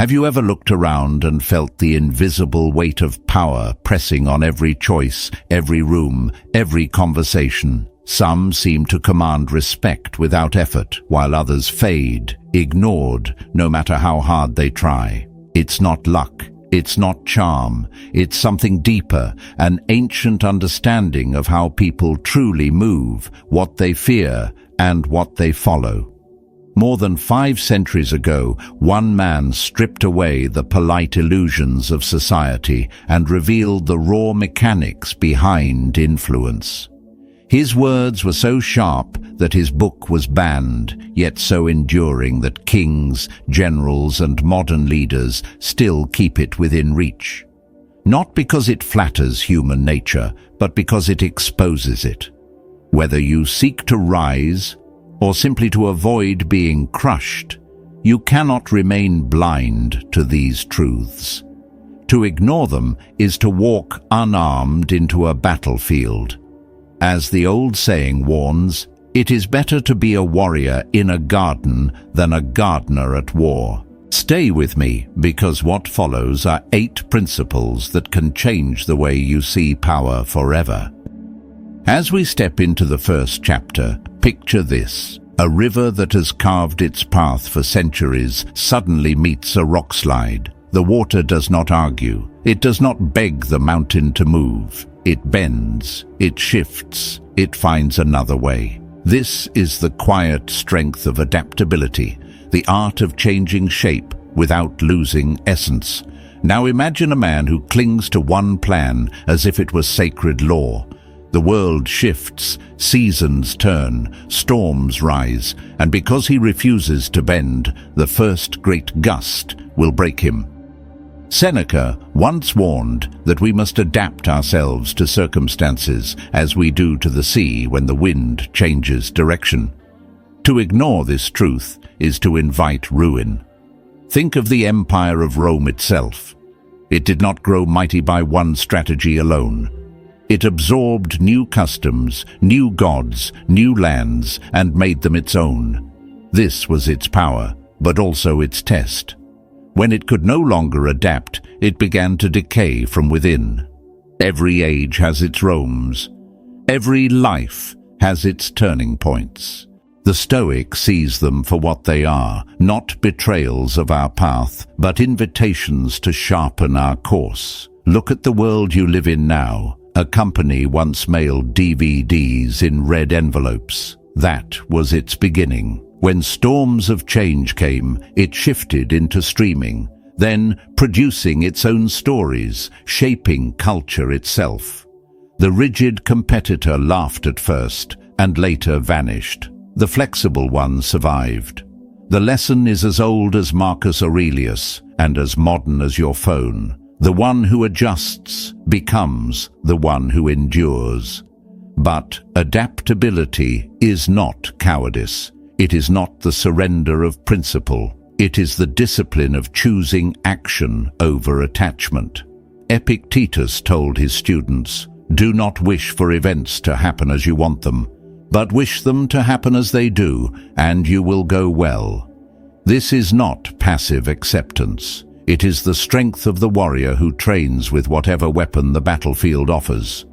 Have you ever looked around and felt the invisible weight of power pressing on every choice, every room, every conversation? Some seem to command respect without effort, while others fade, ignored, no matter how hard they try. It's not luck, it's not charm, it's something deeper, an ancient understanding of how people truly move, what they fear, and what they follow. More than 5 centuries ago, one man stripped away the polite illusions of society and revealed the raw mechanics behind influence. His words were so sharp that his book was banned, yet so enduring that kings, generals, and modern leaders still keep it within reach. Not because it flatters human nature, but because it exposes it. Whether you seek to rise or simply to avoid being crushed, you cannot remain blind to these truths. To ignore them is to walk unarmed into a battlefield. As the old saying warns, it is better to be a warrior in a garden than a gardener at war. Stay with me, because what follows are 8 principles that can change the way you see power forever. As we step into the first chapter, picture this. A river that has carved its path for centuries suddenly meets a rockslide. The water does not argue. It does not beg the mountain to move. It bends, it shifts, it finds another way. This is the quiet strength of adaptability, the art of changing shape without losing essence. Now imagine a man who clings to one plan as if it was sacred law. The world shifts, seasons turn, storms rise, and because he refuses to bend, the first great gust will break him. Seneca once warned that we must adapt ourselves to circumstances as we do to the sea when the wind changes direction. To ignore this truth is to invite ruin. Think of the Empire of Rome itself. It did not grow mighty by one strategy alone. It absorbed new customs, new gods, new lands, and made them its own. This was its power, but also its test. When it could no longer adapt, it began to decay from within. Every age has its Romes. Every life has its turning points. The Stoic sees them for what they are, not betrayals of our path, but invitations to sharpen our course. Look at the world you live in now. A company once mailed DVDs in red envelopes. That was its beginning. When storms of change came, it shifted into streaming, then producing its own stories, shaping culture itself. The rigid competitor laughed at first, and later vanished. The flexible one survived. The lesson is as old as Marcus Aurelius, and as modern as your phone. The one who adjusts becomes the one who endures. But adaptability is not cowardice. It is not the surrender of principle. It is the discipline of choosing action over attachment. Epictetus told his students, "Do not wish for events to happen as you want them, but wish them to happen as they do, and you will go well." This is not passive acceptance. It is the strength of the warrior who trains with whatever weapon the battlefield offers.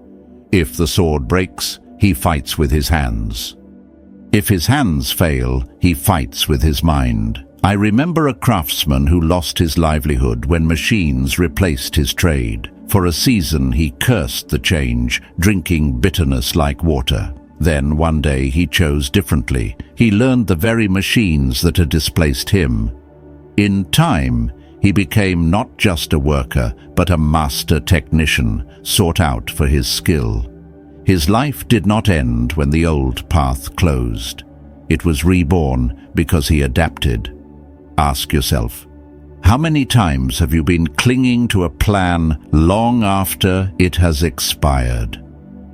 If the sword breaks, he fights with his hands. If his hands fail, he fights with his mind. I remember a craftsman who lost his livelihood when machines replaced his trade. For a season he cursed the change, drinking bitterness like water. Then one day he chose differently. He learned the very machines that had displaced him. In time, he became not just a worker, but a master technician, sought out for his skill. His life did not end when the old path closed. It was reborn because he adapted. Ask yourself, how many times have you been clinging to a plan long after it has expired?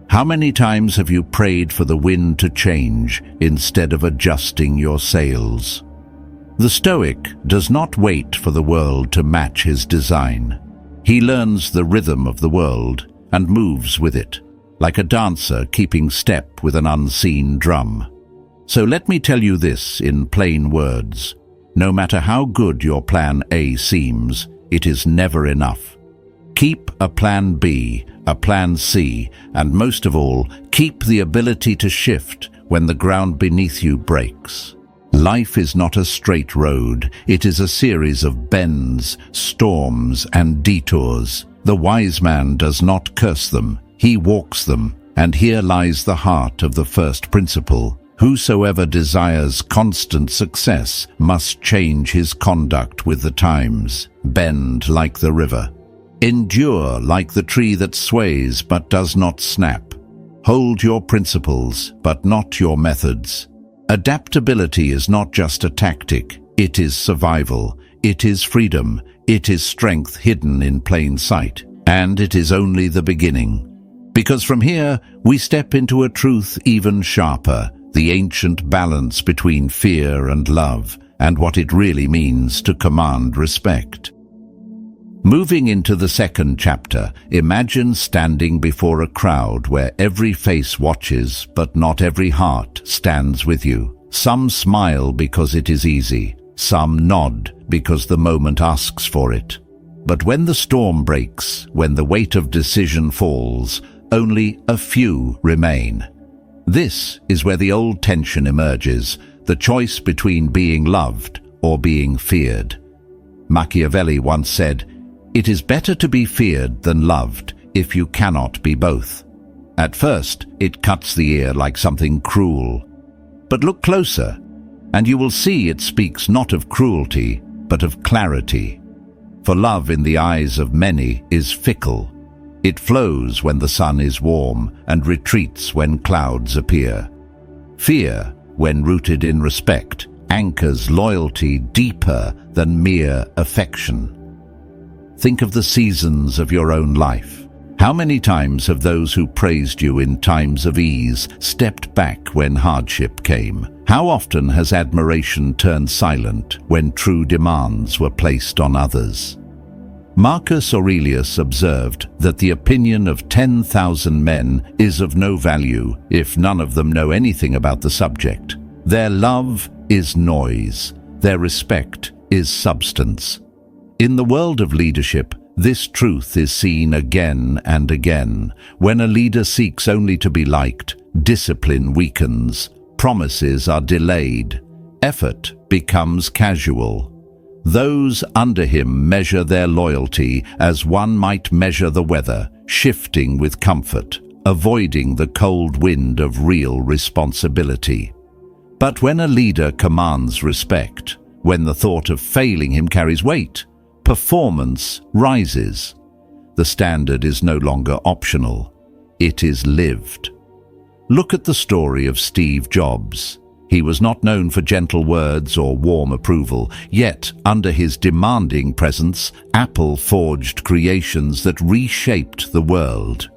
How many times have you prayed for the wind to change instead of adjusting your sails? The Stoic does not wait for the world to match his design. He learns the rhythm of the world and moves with it, like a dancer keeping step with an unseen drum. So let me tell you this in plain words. No matter how good your plan A seems, it is never enough. Keep a plan B, a plan C, and most of all, keep the ability to shift when the ground beneath you breaks. Life is not a straight road. It is a series of bends, storms, and detours. The wise man does not curse them, he walks them. And here lies the heart of the first principle. Whosoever desires constant success must change his conduct with the times, bend like the river, endure like the tree that sways but does not snap. Hold your principles, but not your methods. Adaptability is not just a tactic, it is survival, it is freedom, it is strength hidden in plain sight. And it is only the beginning. Because from here, we step into a truth even sharper, the ancient balance between fear and love, and what it really means to command respect. Moving into the second chapter, imagine standing before a crowd where every face watches, but not every heart stands with you. Some smile because it is easy, some nod because the moment asks for it. But when the storm breaks, when the weight of decision falls, only a few remain. This is where the old tension emerges, the choice between being loved or being feared. Machiavelli once said, "It is better to be feared than loved if you cannot be both." At first, it cuts the ear like something cruel. But look closer, and you will see it speaks not of cruelty, but of clarity. For love in the eyes of many is fickle. It flows when the sun is warm and retreats when clouds appear. Fear, when rooted in respect, anchors loyalty deeper than mere affection. Think of the seasons of your own life. How many times have those who praised you in times of ease stepped back when hardship came? How often has admiration turned silent when true demands were placed on others? Marcus Aurelius observed that the opinion of 10,000 men is of no value if none of them know anything about the subject. Their love is noise, their respect is substance. In the world of leadership, this truth is seen again and again. When a leader seeks only to be liked, discipline weakens, promises are delayed, effort becomes casual. Those under him measure their loyalty as one might measure the weather, shifting with comfort, avoiding the cold wind of real responsibility. But when a leader commands respect, when the thought of failing him carries weight, performance rises. The standard is no longer optional, it is lived. Look at the story of Steve Jobs. He was not known for gentle words or warm approval, yet under his demanding presence, Apple forged creations that reshaped the world.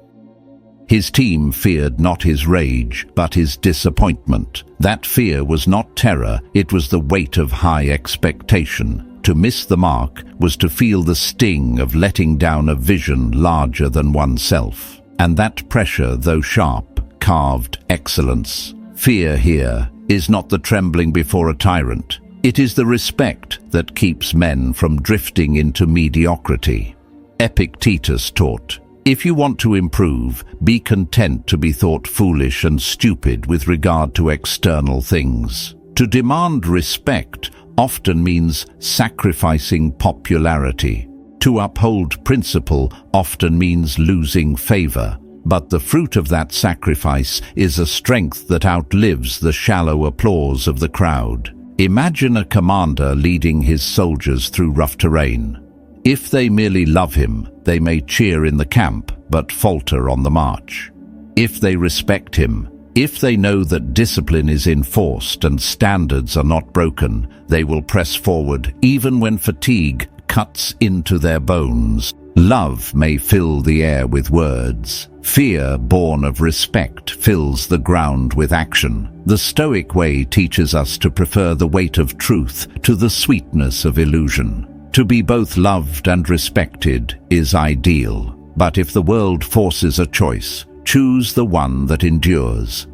His team feared not his rage, but his disappointment. That fear was not terror, it was the weight of high expectation. To miss the mark was to feel the sting of letting down a vision larger than oneself. And that pressure, though sharp, carved excellence. Fear here is not the trembling before a tyrant. It is the respect that keeps men from drifting into mediocrity. Epictetus taught, "If you want to improve, be content to be thought foolish and stupid with regard to external things." To demand respect often means sacrificing popularity. To uphold principle often means losing favor. But the fruit of that sacrifice is a strength that outlives the shallow applause of the crowd. Imagine a commander leading his soldiers through rough terrain. If they merely love him, they may cheer in the camp, but falter on the march. If they respect him, if they know that discipline is enforced and standards are not broken, they will press forward even when fatigue cuts into their bones. Love may fill the air with words. Fear, born of respect, fills the ground with action. The Stoic way teaches us to prefer the weight of truth to the sweetness of illusion. To be both loved and respected is ideal. But if the world forces a choice, choose the one that endures.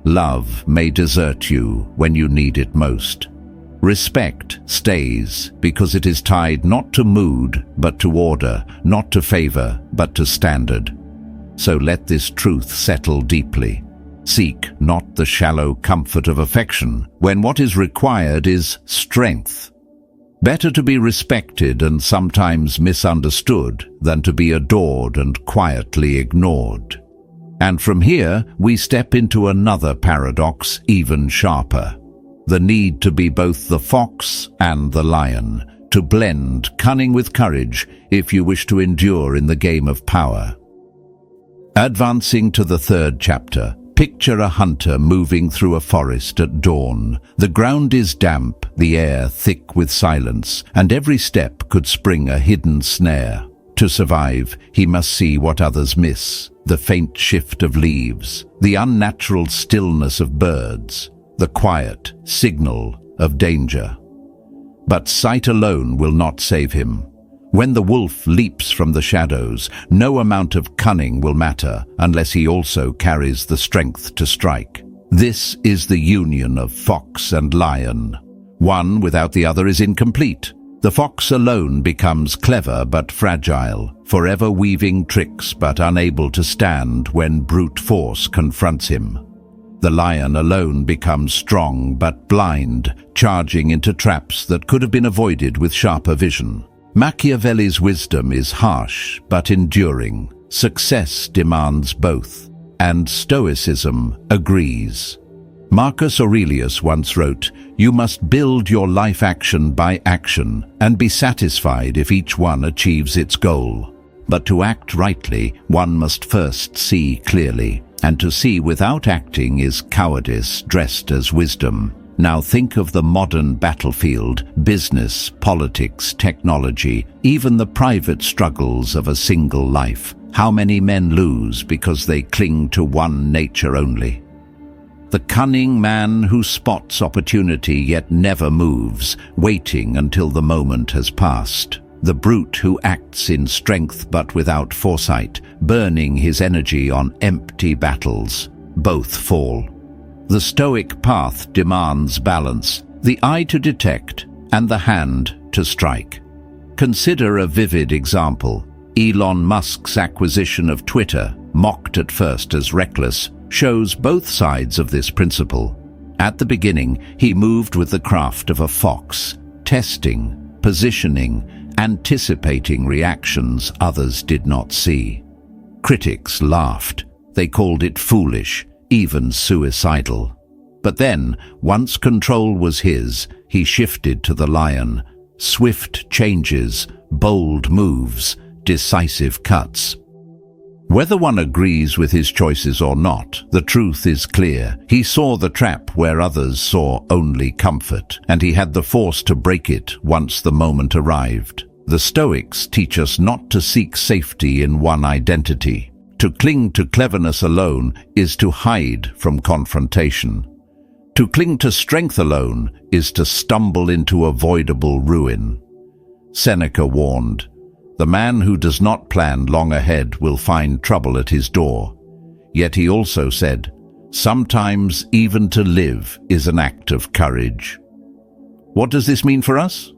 Love may desert you when you need it most. Respect stays because it is tied not to mood but to order, not to favor but to standard. So let this truth settle deeply. Seek not the shallow comfort of affection, when what is required is strength. Better to be respected and sometimes misunderstood than to be adored and quietly ignored. And from here we step into another paradox even sharper. The need to be both the fox and the lion, to blend cunning with courage if you wish to endure in the game of power. Advancing to the third chapter, picture a hunter moving through a forest at dawn. The ground is damp, the air thick with silence, and every step could spring a hidden snare. To survive, he must see what others miss, the faint shift of leaves, the unnatural stillness of birds, the quiet signal of danger. But sight alone will not save him. When the wolf leaps from the shadows, no amount of cunning will matter unless he also carries the strength to strike. This is the union of fox and lion. One without the other is incomplete. The fox alone becomes clever but fragile, forever weaving tricks but unable to stand when brute force confronts him. The lion alone becomes strong but blind, charging into traps that could have been avoided with sharper vision. Machiavelli's wisdom is harsh but enduring. Success demands both, and Stoicism agrees. Marcus Aurelius once wrote, "You must build your life action by action and be satisfied if each one achieves its goal. But to act rightly, one must first see clearly, and to see without acting is cowardice dressed as wisdom." Now think of the modern battlefield, business, politics, technology, even the private struggles of a single life. How many men lose because they cling to one nature only? The cunning man who spots opportunity yet never moves, waiting until the moment has passed. The brute who acts in strength but without foresight, burning his energy on empty battles. Both fall. The Stoic path demands balance, the eye to detect and the hand to strike. Consider a vivid example. Elon Musk's acquisition of Twitter, mocked at first as reckless, shows both sides of this principle. At the beginning, he moved with the craft of a fox, testing, positioning, anticipating reactions others did not see. Critics laughed. They called it foolish, even suicidal. But then, once control was his, he shifted to the lion. Swift changes, bold moves, decisive cuts. Whether one agrees with his choices or not, the truth is clear. He saw the trap where others saw only comfort, and he had the force to break it once the moment arrived. The Stoics teach us not to seek safety in one identity. To cling to cleverness alone is to hide from confrontation. To cling to strength alone is to stumble into avoidable ruin. Seneca warned, "The man who does not plan long ahead will find trouble at his door." Yet he also said, "Sometimes even to live is an act of courage." What does this mean for us?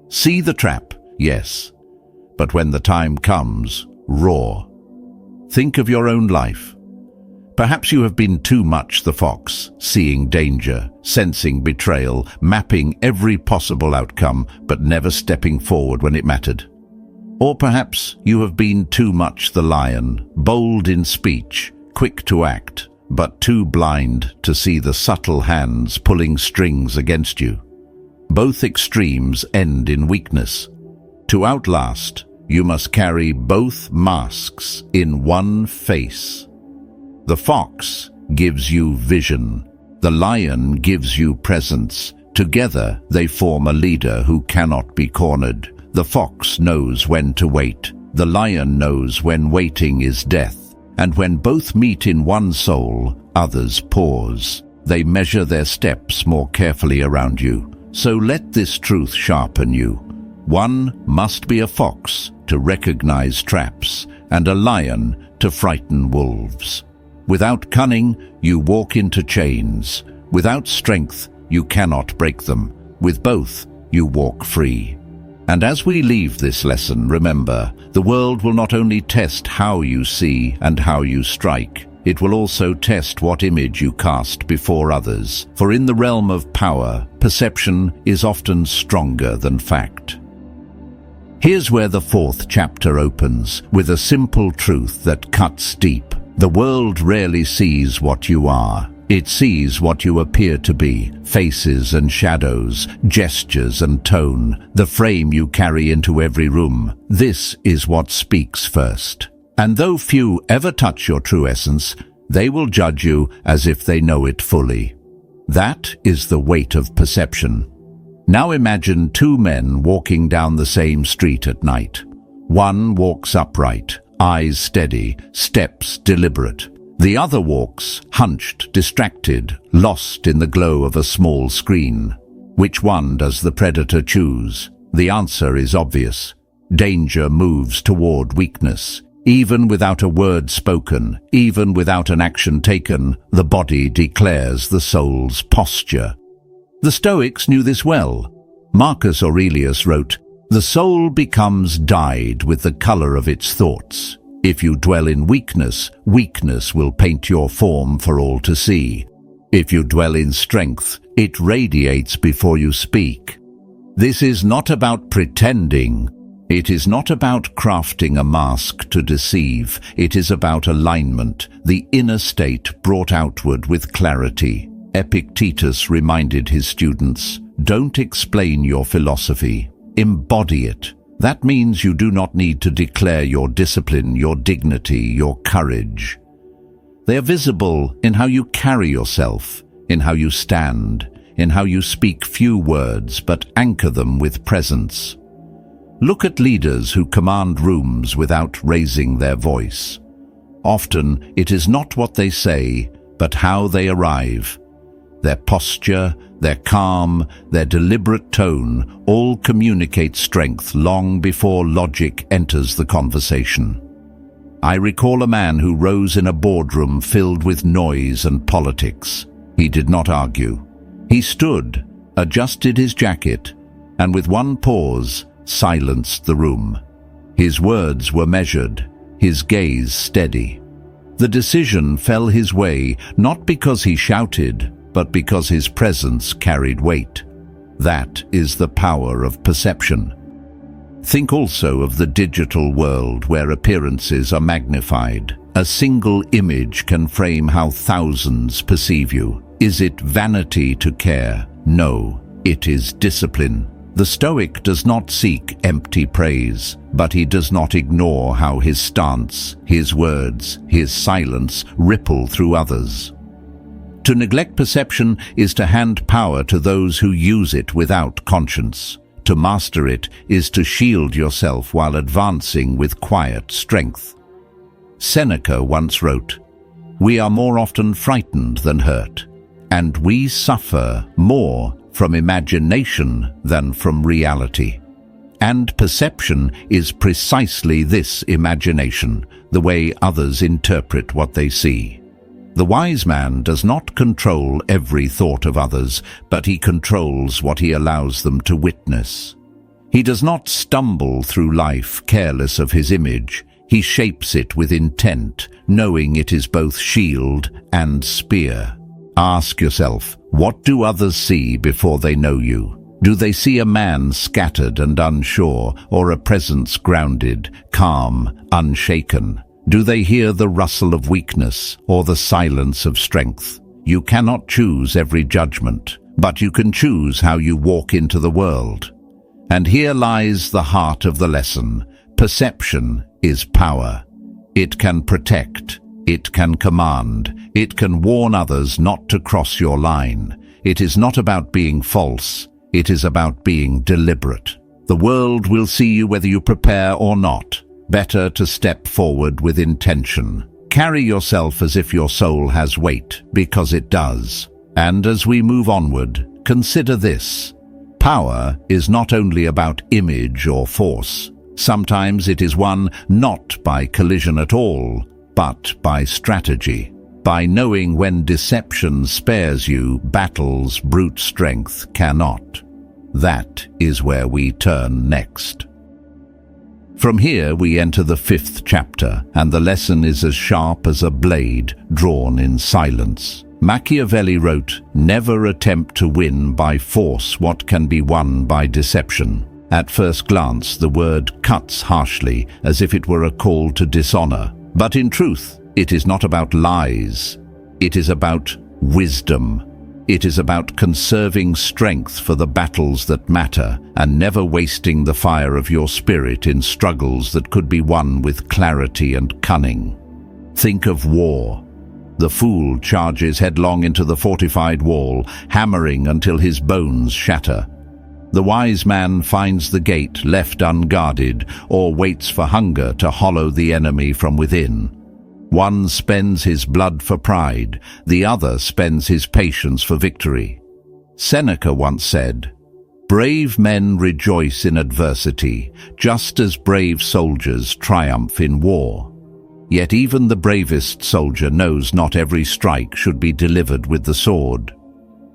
See the trap, yes, but when the time comes, roar. Think of your own life. Perhaps you have been too much the fox, seeing danger, sensing betrayal, mapping every possible outcome, but never stepping forward when it mattered. Or perhaps you have been too much the lion, bold in speech, quick to act, but too blind to see the subtle hands pulling strings against you. Both extremes end in weakness. To outlast, you must carry both masks in one face. The fox gives you vision. The lion gives you presence. Together they form a leader who cannot be cornered. The fox knows when to wait. The lion knows when waiting is death. And when both meet in one soul, others pause. They measure their steps more carefully around you. So let this truth sharpen you. One must be a fox to recognize traps, and a lion to frighten wolves. Without cunning, you walk into chains. Without strength, you cannot break them. With both, you walk free. And as we leave this lesson, remember, the world will not only test how you see and how you strike, it will also test what image you cast before others. For in the realm of power, perception is often stronger than fact. Here's where the 4th chapter opens, with a simple truth that cuts deep. The world rarely sees what you are. It sees what you appear to be, faces and shadows, gestures and tone, the frame you carry into every room. This is what speaks first. And though few ever touch your true essence, they will judge you as if they know it fully. That is the weight of perception. Now imagine 2 men walking down the same street at night. One walks upright, eyes steady, steps deliberate. The other walks, hunched, distracted, lost in the glow of a small screen. Which one does the predator choose? The answer is obvious. Danger moves toward weakness. Even without a word spoken, even without an action taken, the body declares the soul's posture. The Stoics knew this well. Marcus Aurelius wrote, "The soul becomes dyed with the color of its thoughts. If you dwell in weakness, weakness will paint your form for all to see. If you dwell in strength, it radiates before you speak." This is not about pretending. It is not about crafting a mask to deceive. It is about alignment, the inner state brought outward with clarity. Epictetus reminded his students, "Don't explain your philosophy. Embody it." That means you do not need to declare your discipline, your dignity, your courage. They are visible in how you carry yourself, in how you stand, in how you speak few words but anchor them with presence. Look at leaders who command rooms without raising their voice. Often it is not what they say, but how they arrive. Their posture, their calm, their deliberate tone all communicate strength long before logic enters the conversation. I recall a man who rose in a boardroom filled with noise and politics. He did not argue. He stood, adjusted his jacket, and with one pause, silenced the room. His words were measured, his gaze steady. The decision fell his way, not because he shouted, but because his presence carried weight. That is the power of perception. Think also of the digital world where appearances are magnified. A single image can frame how thousands perceive you. Is it vanity to care? No, it is discipline. The Stoic does not seek empty praise, but he does not ignore how his stance, his words, his silence ripple through others. To neglect perception is to hand power to those who use it without conscience. To master it is to shield yourself while advancing with quiet strength. Seneca once wrote, "We are more often frightened than hurt, and we suffer more from imagination than from reality." And perception is precisely this imagination, the way others interpret what they see. The wise man does not control every thought of others, but he controls what he allows them to witness. He does not stumble through life careless of his image. He shapes it with intent, knowing it is both shield and spear. Ask yourself, what do others see before they know you? Do they see a man scattered and unsure, or a presence grounded, calm, unshaken? Do they hear the rustle of weakness or the silence of strength? You cannot choose every judgment, but you can choose how you walk into the world. And here lies the heart of the lesson. Perception is power. It can protect, it can command, it can warn others not to cross your line. It is not about being false, it is about being deliberate. The world will see you whether you prepare or not. Better to step forward with intention. Carry yourself as if your soul has weight, because it does. And as we move onward, consider this. Power is not only about image or force. Sometimes it is won not by collision at all, but by strategy. By knowing when deception spares you, battles brute strength cannot. That is where we turn next. From here we enter the 5th chapter, and the lesson is as sharp as a blade drawn in silence. Machiavelli wrote, "Never attempt to win by force what can be won by deception." At first glance, the word cuts harshly, as if it were a call to dishonor. But in truth, it is not about lies. It is about wisdom. It is about conserving strength for the battles that matter, and never wasting the fire of your spirit in struggles that could be won with clarity and cunning. Think of war. The fool charges headlong into the fortified wall, hammering until his bones shatter. The wise man finds the gate left unguarded, or waits for hunger to hollow the enemy from within. One spends his blood for pride, the other spends his patience for victory. Seneca once said, "Brave men rejoice in adversity, just as brave soldiers triumph in war." Yet even the bravest soldier knows not every strike should be delivered with the sword.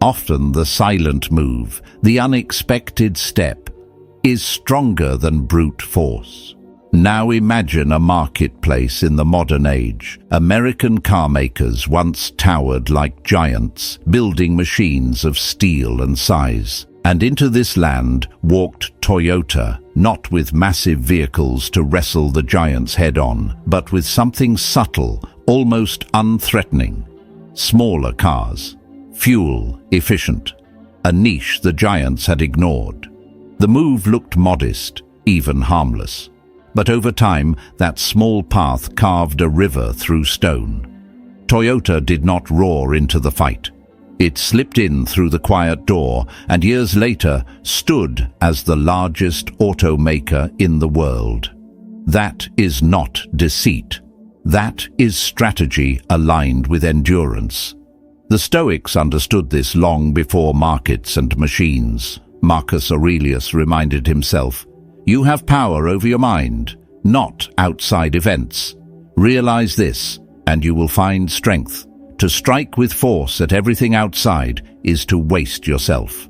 Often the silent move, the unexpected step, is stronger than brute force. Now imagine a marketplace in the modern age. American car makers once towered like giants, building machines of steel and size. And into this land walked Toyota, not with massive vehicles to wrestle the giants head-on, but with something subtle, almost unthreatening. Smaller cars. Fuel efficient, a niche the giants had ignored. The move looked modest, even harmless. But over time, that small path carved a river through stone. Toyota did not roar into the fight. It slipped in through the quiet door, and years later stood as the largest automaker in the world. That is not deceit. That is strategy aligned with endurance. The Stoics understood this long before markets and machines. Marcus Aurelius reminded himself, "You have power over your mind, not outside events. Realize this, and you will find strength. To strike with force at everything outside is to waste yourself.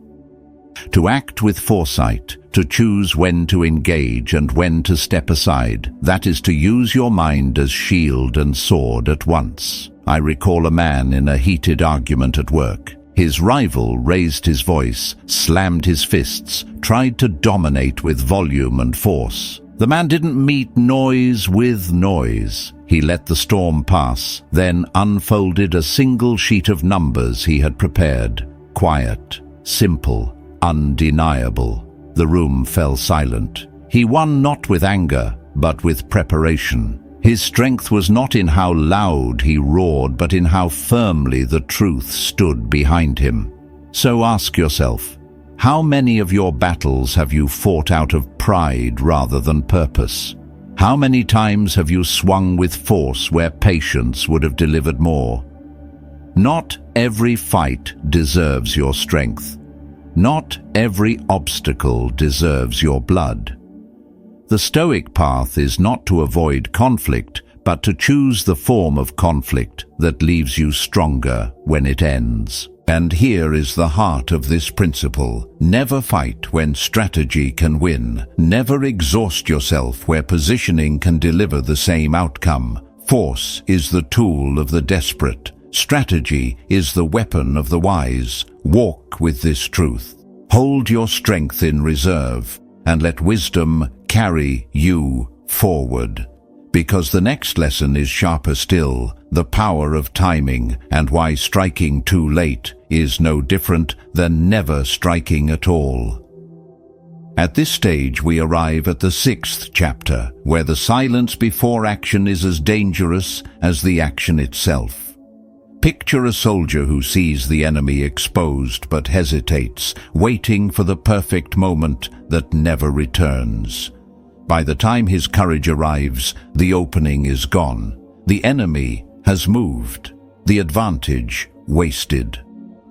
To act with foresight, to choose when to engage and when to step aside, that is to use your mind as shield and sword at once." I recall a man in a heated argument at work. His rival raised his voice, slammed his fists, tried to dominate with volume and force. The man didn't meet noise with noise. He let the storm pass, then unfolded a single sheet of numbers he had prepared. Quiet, simple, undeniable. The room fell silent. He won not with anger, but with preparation. His strength was not in how loud he roared, but in how firmly the truth stood behind him. So ask yourself, how many of your battles have you fought out of pride rather than purpose? How many times have you swung with force where patience would have delivered more? Not every fight deserves your strength. Not every obstacle deserves your blood. The Stoic path is not to avoid conflict, but to choose the form of conflict that leaves you stronger when it ends. And here is the heart of this principle. Never fight when strategy can win. Never exhaust yourself where positioning can deliver the same outcome. Force is the tool of the desperate. Strategy is the weapon of the wise. Walk with this truth. Hold your strength in reserve, and let wisdom carry you forward. Because the next lesson is sharper still, the power of timing, and why striking too late is no different than never striking at all. At this stage we arrive at the 6th chapter, where the silence before action is as dangerous as the action itself. Picture a soldier who sees the enemy exposed but hesitates, waiting for the perfect moment that never returns. By the time his courage arrives, the opening is gone. The enemy has moved, the advantage wasted.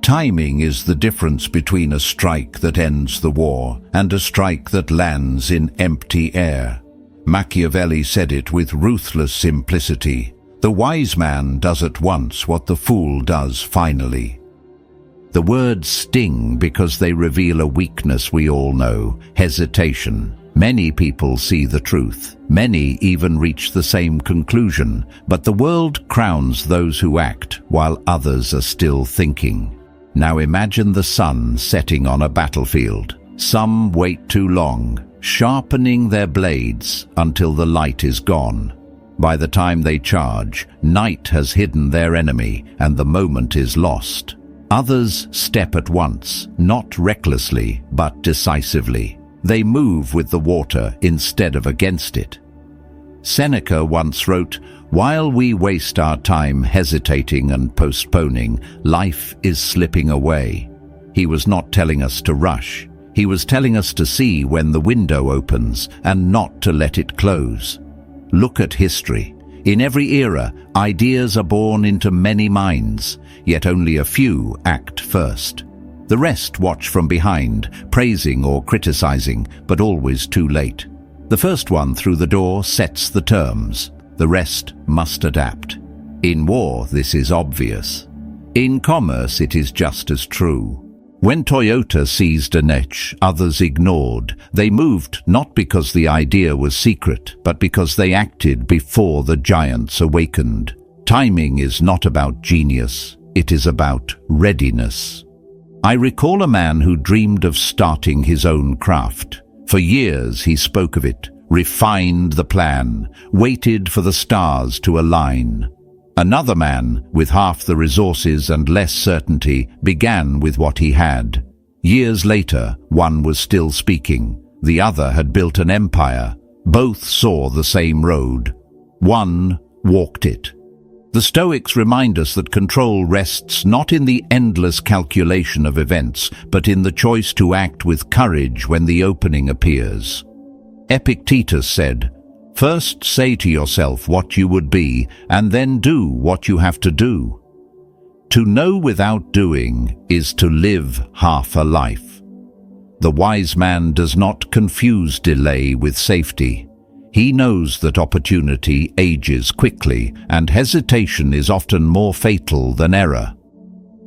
Timing is the difference between a strike that ends the war and a strike that lands in empty air. Machiavelli said it with ruthless simplicity. The wise man does at once what the fool does finally. The words sting because they reveal a weakness we all know: hesitation. Many people see the truth. Many even reach the same conclusion, but the world crowns those who act while others are still thinking. Now imagine the sun setting on a battlefield. Some wait too long, sharpening their blades until the light is gone. By the time they charge, night has hidden their enemy and the moment is lost. Others step at once, not recklessly, but decisively. They move with the water instead of against it. Seneca once wrote, "While we waste our time hesitating and postponing, life is slipping away." He was not telling us to rush. He was telling us to see when the window opens and not to let it close. Look at history. In every era, ideas are born into many minds, yet only a few act first. The rest watch from behind, praising or criticizing, but always too late. The first one through the door sets the terms. The rest must adapt. In war, this is obvious. In commerce, it is just as true. When Toyota seized a niche others ignored, they moved not because the idea was secret, but because they acted before the giants awakened. Timing is not about genius, it is about readiness. I recall a man who dreamed of starting his own craft. For years he spoke of it, refined the plan, waited for the stars to align. Another man, with half the resources and less certainty, began with what he had. Years later, one was still speaking. The other had built an empire. Both saw the same road. One walked it. The Stoics remind us that control rests not in the endless calculation of events, but in the choice to act with courage when the opening appears. Epictetus said, "First say to yourself what you would be, and then do what you have to do." To know without doing is to live half a life. The wise man does not confuse delay with safety. He knows that opportunity ages quickly, and hesitation is often more fatal than error.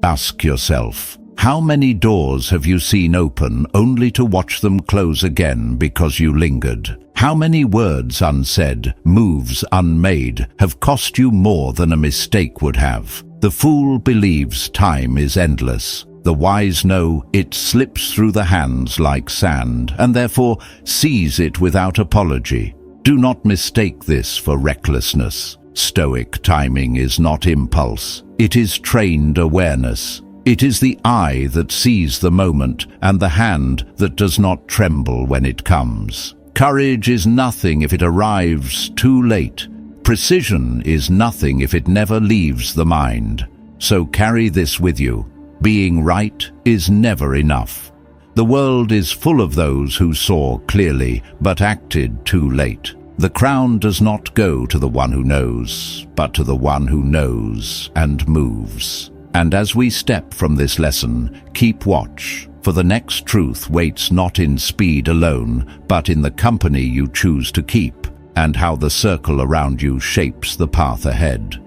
Ask yourself, how many doors have you seen open only to watch them close again because you lingered? How many words unsaid, moves unmade, have cost you more than a mistake would have? The fool believes time is endless. The wise know it slips through the hands like sand, and therefore seize it without apology. Do not mistake this for recklessness. Stoic timing is not impulse. It is trained awareness. It is the eye that sees the moment and the hand that does not tremble when it comes. Courage is nothing if it arrives too late. Precision is nothing if it never leaves the mind. So carry this with you. Being right is never enough. The world is full of those who saw clearly but acted too late. The crown does not go to the one who knows, but to the one who knows and moves. And as we step from this lesson, keep watch, for the next truth waits not in speed alone, but in the company you choose to keep, and how the circle around you shapes the path ahead.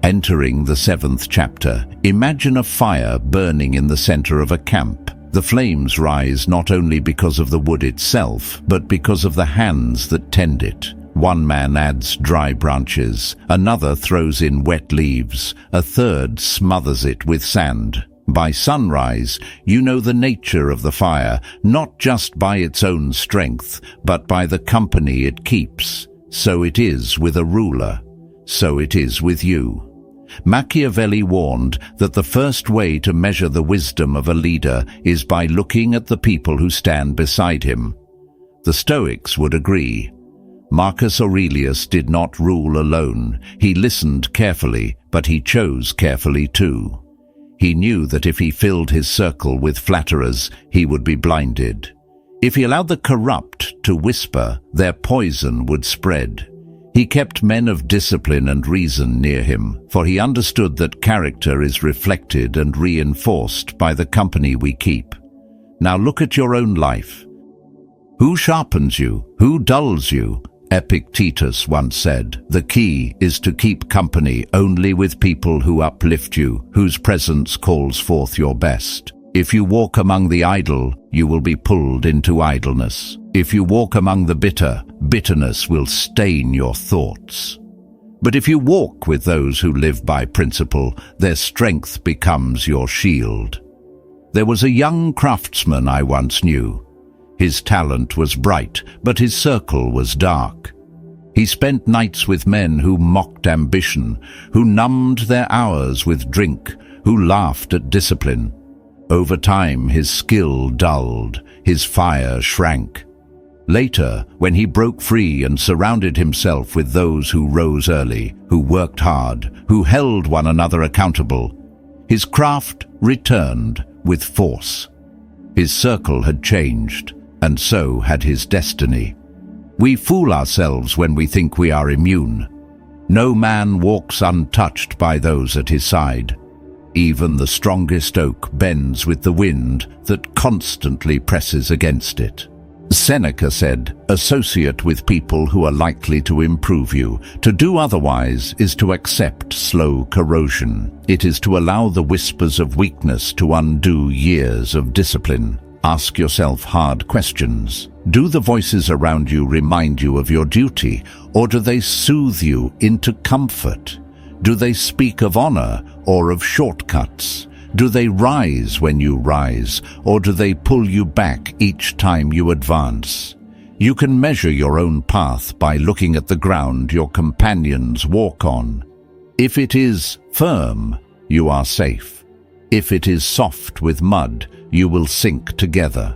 Entering the 7th chapter, imagine a fire burning in the center of a camp. The flames rise not only because of the wood itself, but because of the hands that tend it. One man adds dry branches, another throws in wet leaves, a third smothers it with sand. By sunrise, you know the nature of the fire, not just by its own strength, but by the company it keeps. So it is with a ruler. So it is with you. Machiavelli warned that the first way to measure the wisdom of a leader is by looking at the people who stand beside him. The Stoics would agree. Marcus Aurelius did not rule alone. He listened carefully, but he chose carefully too. He knew that if he filled his circle with flatterers, he would be blinded. If he allowed the corrupt to whisper, their poison would spread. He kept men of discipline and reason near him, for he understood that character is reflected and reinforced by the company we keep. Now look at your own life. Who sharpens you? Who dulls you? Epictetus once said, "The key is to keep company only with people who uplift you, whose presence calls forth your best. If you walk among the idle, you will be pulled into idleness. If you walk among the bitter, bitterness will stain your thoughts. But if you walk with those who live by principle, their strength becomes your shield." There was a young craftsman I once knew. His talent was bright, but his circle was dark. He spent nights with men who mocked ambition, who numbed their hours with drink, who laughed at discipline. Over time, his skill dulled, his fire shrank. Later, when he broke free and surrounded himself with those who rose early, who worked hard, who held one another accountable, his craft returned with force. His circle had changed, and so had his destiny. We fool ourselves when we think we are immune. No man walks untouched by those at his side. Even the strongest oak bends with the wind that constantly presses against it. Seneca said, "Associate with people who are likely to improve you. To do otherwise is to accept slow corrosion. It is to allow the whispers of weakness to undo years of discipline." Ask yourself hard questions. Do the voices around you remind you of your duty, or do they soothe you into comfort? Do they speak of honor or of shortcuts? Do they rise when you rise, or do they pull you back each time you advance? You can measure your own path by looking at the ground your companions walk on. If it is firm, you are safe. If it is soft with mud, you will sink together.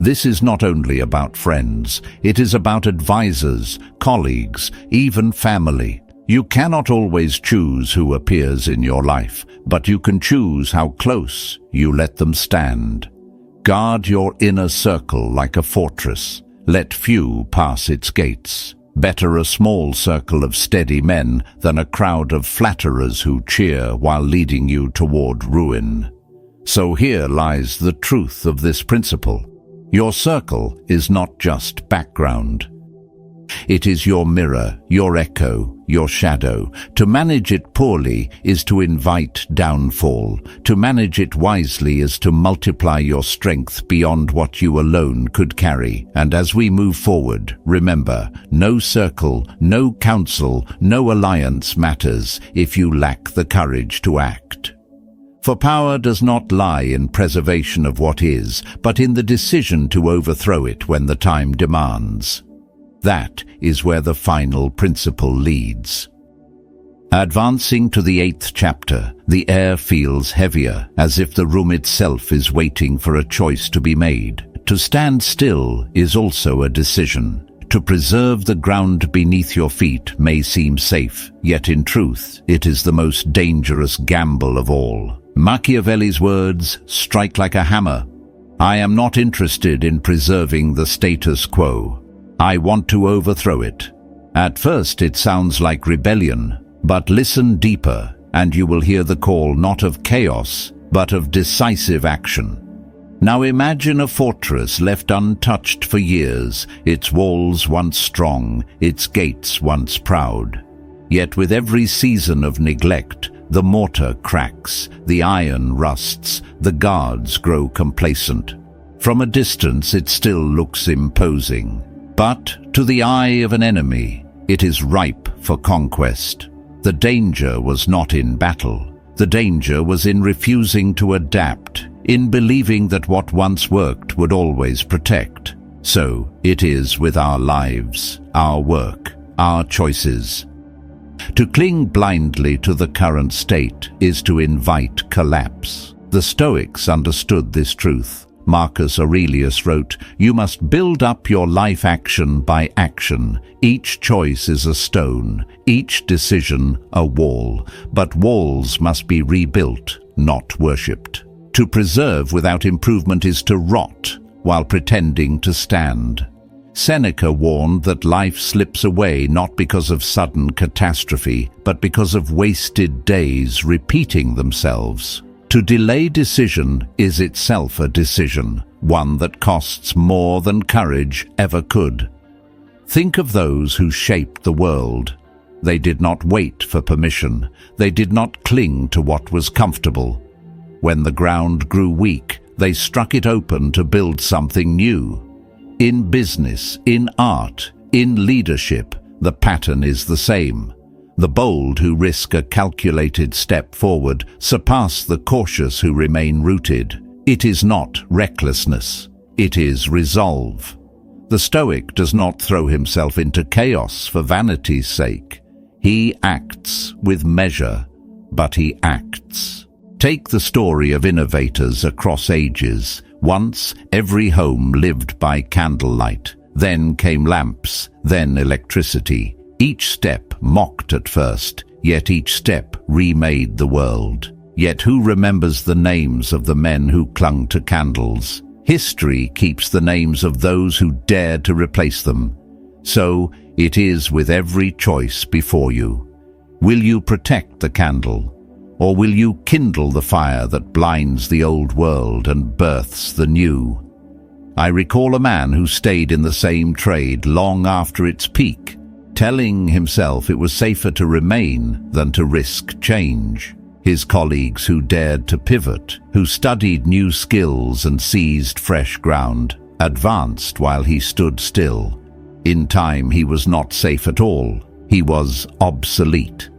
This is not only about friends, it is about advisors, colleagues, even family. You cannot always choose who appears in your life, but you can choose how close you let them stand. Guard your inner circle like a fortress. Let few pass its gates. Better a small circle of steady men than a crowd of flatterers who cheer while leading you toward ruin. So here lies the truth of this principle. Your circle is not just background. It is your mirror, your echo, your shadow. To manage it poorly is to invite downfall. To manage it wisely is to multiply your strength beyond what you alone could carry. And as we move forward, remember, no circle, no counsel, no alliance matters if you lack the courage to act. For power does not lie in preservation of what is, but in the decision to overthrow it when the time demands. That is where the final principle leads. Advancing to the 8th chapter, the air feels heavier, as if the room itself is waiting for a choice to be made. To stand still is also a decision. To preserve the ground beneath your feet may seem safe, yet in truth, it is the most dangerous gamble of all. Machiavelli's words strike like a hammer. I am not interested in preserving the status quo. I want to overthrow it. At first it sounds like rebellion, but listen deeper and you will hear the call not of chaos, but of decisive action. Now imagine a fortress left untouched for years, its walls once strong, its gates once proud. Yet with every season of neglect, the mortar cracks, the iron rusts, the guards grow complacent. From a distance it still looks imposing. But to the eye of an enemy, it is ripe for conquest. The danger was not in battle. The danger was in refusing to adapt, in believing that what once worked would always protect. So it is with our lives, our work, our choices. To cling blindly to the current state is to invite collapse. The Stoics understood this truth. Marcus Aurelius wrote, "You must build up your life action by action. Each choice is a stone, each decision a wall, but walls must be rebuilt, not worshipped. To preserve without improvement is to rot while pretending to stand." Seneca warned that life slips away not because of sudden catastrophe, but because of wasted days repeating themselves. To delay decision is itself a decision, one that costs more than courage ever could. Think of those who shaped the world. They did not wait for permission. They did not cling to what was comfortable. When the ground grew weak, they struck it open to build something new. In business, in art, in leadership, the pattern is the same. The bold who risk a calculated step forward surpass the cautious who remain rooted. It is not recklessness. It is resolve. The Stoic does not throw himself into chaos for vanity's sake. He acts with measure, but he acts. Take the story of innovators across ages. Once, every home lived by candlelight. Then came lamps, then electricity. Each step mocked at first, yet each step remade the world. Yet who remembers the names of the men who clung to candles? History keeps the names of those who dared to replace them. So it is with every choice before you. Will you protect the candle, or will you kindle the fire that blinds the old world and births the new? I recall a man who stayed in the same trade long after its peak, telling himself it was safer to remain than to risk change. His colleagues who dared to pivot, who studied new skills and seized fresh ground, advanced while he stood still. In time he was not safe at all. He was obsolete.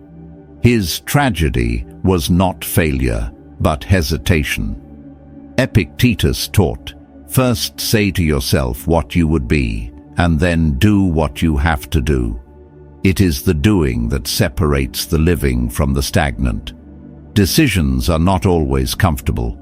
His tragedy was not failure, but hesitation. Epictetus taught, "First say to yourself what you would be, and then do what you have to do." It is the doing that separates the living from the stagnant. Decisions are not always comfortable.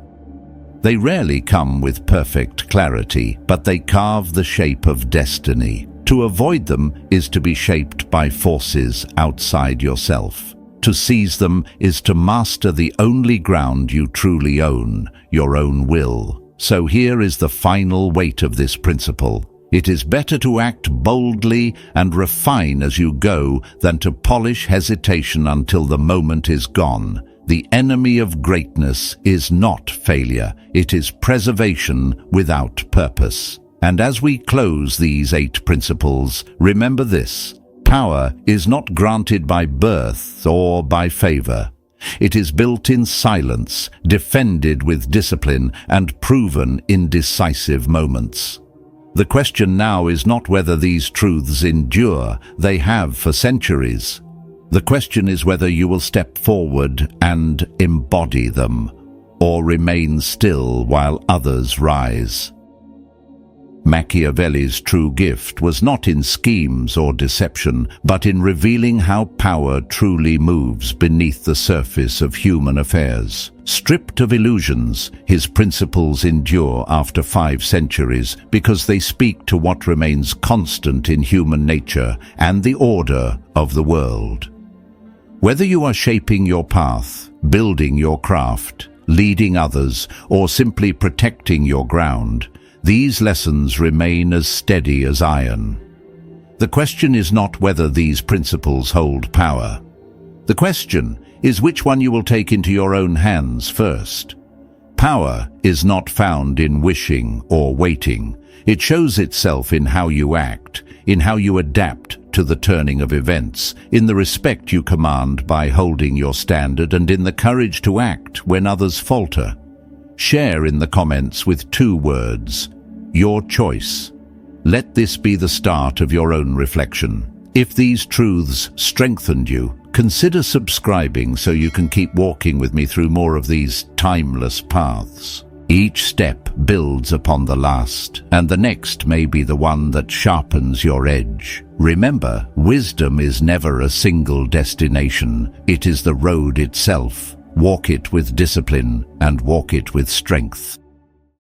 They rarely come with perfect clarity, but they carve the shape of destiny. To avoid them is to be shaped by forces outside yourself. To seize them is to master the only ground you truly own, your own will. So here is the final weight of this principle. It is better to act boldly and refine as you go than to polish hesitation until the moment is gone. The enemy of greatness is not failure, it is preservation without purpose. And as we close these 8 principles, remember this: power is not granted by birth or by favor. It is built in silence, defended with discipline, and proven in decisive moments. The question now is not whether these truths endure, they have for centuries. The question is whether you will step forward and embody them, or remain still while others rise. Machiavelli's true gift was not in schemes or deception, but in revealing how power truly moves beneath the surface of human affairs. Stripped of illusions, his principles endure after 5 centuries because they speak to what remains constant in human nature and the order of the world. Whether you are shaping your path, building your craft, leading others, or simply protecting your ground, these lessons remain as steady as iron. The question is not whether these principles hold power. The question is which one you will take into your own hands first. Power is not found in wishing or waiting. It shows itself in how you act, in how you adapt to the turning of events, in the respect you command by holding your standard, and in the courage to act when others falter. Share in the comments with 2 words: your choice. Let this be the start of your own reflection. If these truths strengthened you, consider subscribing so you can keep walking with me through more of these timeless paths. Each step builds upon the last, and the next may be the one that sharpens your edge. Remember, wisdom is never a single destination. It is the road itself. Walk it with discipline and walk it with strength.